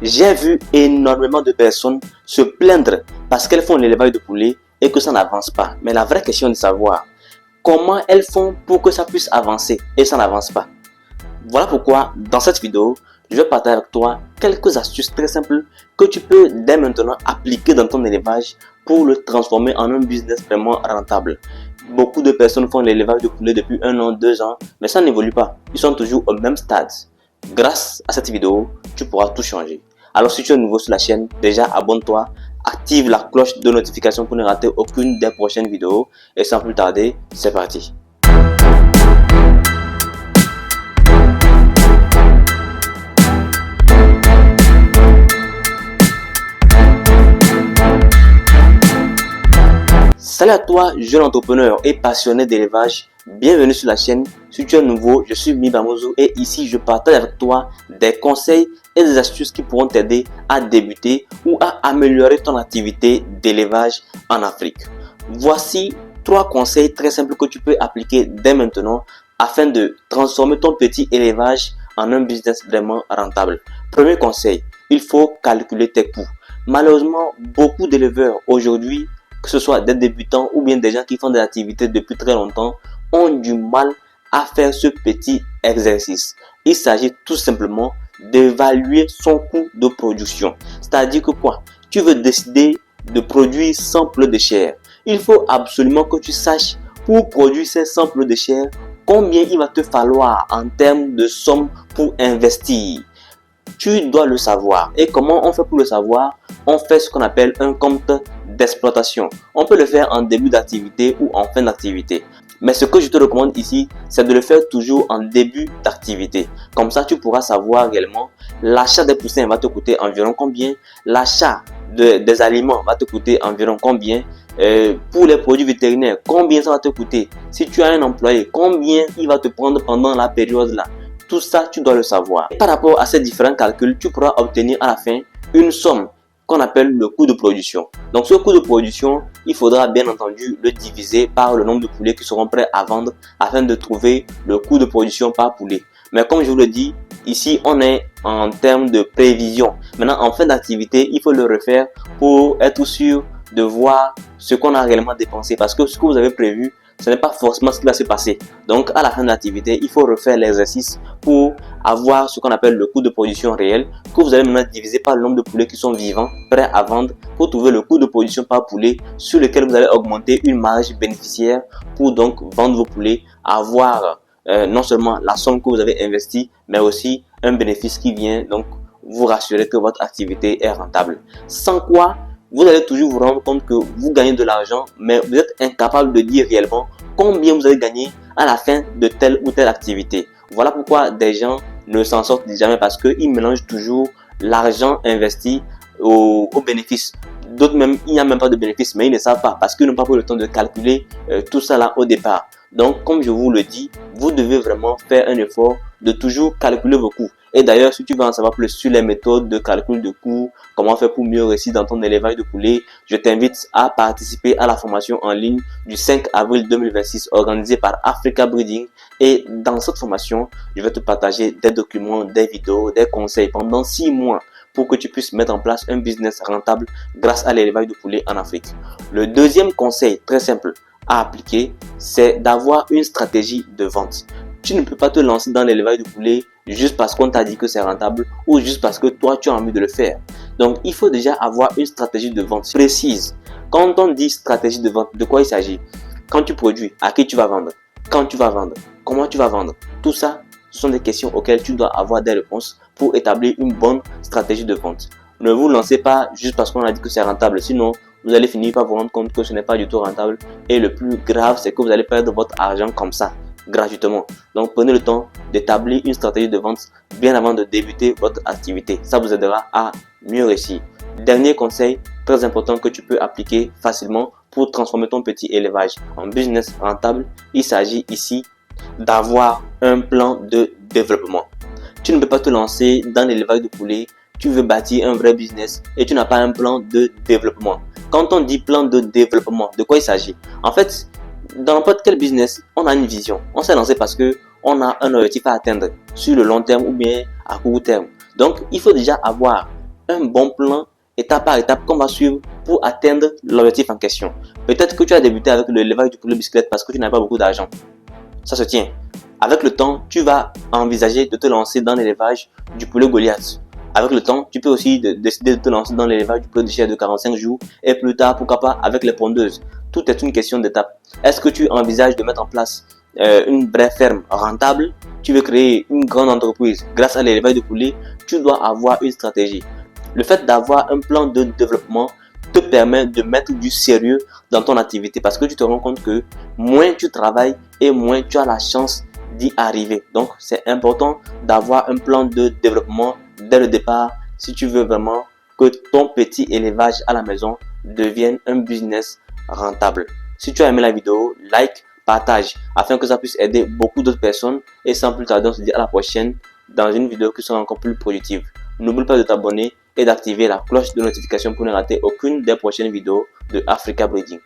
J'ai vu énormément de personnes se plaindre parce qu'elles font l'élevage de poulet et que ça n'avance pas. Mais la vraie question est de savoir comment elles font pour que ça puisse avancer et ça n'avance pas. Voilà pourquoi dans cette vidéo, je vais partager avec toi quelques astuces très simples que tu peux dès maintenant appliquer dans ton élevage pour le transformer en un business vraiment rentable. Beaucoup de personnes font l'élevage de poulet depuis 1 an, 2 ans, mais ça n'évolue pas. Ils sont toujours au même stade. Grâce à cette vidéo, tu pourras tout changer. Alors si tu es nouveau sur la chaîne, déjà abonne-toi, active la cloche de notification pour ne rater aucune des prochaines vidéos. Et sans plus tarder, c'est parti. Salut à toi, jeune entrepreneur et passionné d'élevage. Bienvenue sur la chaîne. Si tu es nouveau, je suis Mibamozo et ici je partage avec toi des conseils et des astuces qui pourront t'aider à débuter ou à améliorer ton activité d'élevage en Afrique. Voici 3 conseils très simples que tu peux appliquer dès maintenant afin de transformer ton petit élevage en un business vraiment rentable. Premier conseil, il faut calculer tes coûts. Malheureusement, beaucoup d'éleveurs aujourd'hui, que ce soit des débutants ou bien des gens qui font des activités depuis très longtemps, ont du mal à faire ce petit exercice. Il s'agit tout simplement d'évaluer son coût de production. C'est-à-dire que quoi? Tu veux décider de produire 100 plots de chair. Il faut absolument que tu saches pour produire ces 100 plots de chair, combien il va te falloir en termes de somme pour investir. Tu dois le savoir. Et comment on fait pour le savoir? On fait ce qu'on appelle un compte d'exploitation. On peut le faire en début d'activité ou en fin d'activité. Mais ce que je te recommande ici, c'est de le faire toujours en début d'activité. Comme ça, tu pourras savoir réellement l'achat des poussins va te coûter environ combien, l'achat des aliments va te coûter environ combien, pour les produits vétérinaires, combien ça va te coûter. Si tu as un employé, combien il va te prendre pendant la période là. Tout ça, tu dois le savoir. Par rapport à ces différents calculs, tu pourras obtenir à la fin une somme qu'on appelle le coût de production. Donc ce coût de production, il faudra bien entendu le diviser par le nombre de poulets qui seront prêts à vendre afin de trouver le coût de production par poulet. Mais comme je vous le dis, ici on est en termes de prévision. Maintenant en fin d'activité, il faut le refaire pour être sûr de voir ce qu'on a réellement dépensé. Parce que ce que vous avez prévu, ce n'est pas forcément ce qui va se passer. Donc à la fin de l'activité, il faut refaire l'exercice pour avoir ce qu'on appelle le coût de production réel, que vous allez maintenant diviser par le nombre de poulets qui sont vivants, prêts à vendre, pour trouver le coût de production par poulet sur lequel vous allez augmenter une marge bénéficiaire pour donc vendre vos poulets, avoir non seulement la somme que vous avez investie, mais aussi un bénéfice qui vient donc vous rassurer que votre activité est rentable. Sans quoi, vous allez toujours vous rendre compte que vous gagnez de l'argent, mais vous êtes incapable de dire réellement combien vous allez gagner à la fin de telle ou telle activité. Voilà pourquoi des gens ne s'en sortent jamais, parce qu'ils mélangent toujours l'argent investi au bénéfice. D'autres même, il n'y a même pas de bénéfice, mais ils ne savent pas parce qu'ils n'ont pas pris le temps de calculer tout ça là au départ. Donc, comme je vous le dis, vous devez vraiment faire un effort de toujours calculer vos coûts. Et d'ailleurs, si tu veux en savoir plus sur les méthodes de calcul de coûts, comment faire pour mieux réussir dans ton élevage de poulets, je t'invite à participer à la formation en ligne du 5 avril 2026 organisée par Africa Breeding. Et dans cette formation, je vais te partager des documents, des vidéos, des conseils pendant 6 mois pour que tu puisses mettre en place un business rentable grâce à l'élevage de poulets en Afrique. Le deuxième conseil très simple à appliquer, c'est d'avoir une stratégie de vente. Tu ne peux pas te lancer dans l'élevage de poulet juste parce qu'on t'a dit que c'est rentable ou juste parce que toi tu as envie de le faire. Donc il faut déjà avoir une stratégie de vente précise. Quand on dit stratégie de vente, de quoi il s'agit? Quand tu produis, à qui tu vas vendre? Quand tu vas vendre? Comment tu vas vendre? Tout ça, ce sont des questions auxquelles tu dois avoir des réponses pour établir une bonne stratégie de vente. Ne vous lancez pas juste parce qu'on a dit que c'est rentable, sinon vous allez finir par vous rendre compte que ce n'est pas du tout rentable. Et le plus grave, c'est que vous allez perdre votre argent comme ça, gratuitement. Donc prenez le temps d'établir une stratégie de vente bien avant de débuter votre activité. Ça vous aidera à mieux réussir. Dernier conseil très important que tu peux appliquer facilement pour transformer ton petit élevage en business rentable, il s'agit ici d'avoir un plan de développement. Tu ne peux pas te lancer dans l'élevage de poulets, tu veux bâtir un vrai business et tu n'as pas un plan de développement. Quand on dit plan de développement, de quoi il s'agit? En fait, dans n'importe quel business, on a une vision. On s'est lancé parce que on a un objectif à atteindre sur le long terme ou bien à court terme. Donc, il faut déjà avoir un bon plan étape par étape qu'on va suivre pour atteindre l'objectif en question. Peut-être que tu as débuté avec l'élevage du poulet bicyclette parce que tu n'avais pas beaucoup d'argent. Ça se tient. Avec le temps, tu vas envisager de te lancer dans l'élevage du poulet Goliath. Avec le temps, tu peux aussi décider de te lancer dans l'élevage du poulet de chair de 45 jours et plus tard, pourquoi pas, avec les pondeuses. Tout est une question d'étape. Est-ce que tu envisages de mettre en place une vraie ferme rentable? Tu veux créer une grande entreprise grâce à l'élevage de poulet? Tu dois avoir une stratégie. Le fait d'avoir un plan de développement te permet de mettre du sérieux dans ton activité parce que tu te rends compte que moins tu travailles et moins tu as la chance d'y arriver. Donc, c'est important d'avoir un plan de développement dès le départ si tu veux vraiment que ton petit élevage à la maison devienne un business rentable. Si tu as aimé la vidéo, like, partage afin que ça puisse aider beaucoup d'autres personnes. Et sans plus tarder, on se dit à la prochaine dans une vidéo qui sera encore plus productive. N'oublie pas de t'abonner et d'activer la cloche de notification pour ne rater aucune des prochaines vidéos de Africa Breeding.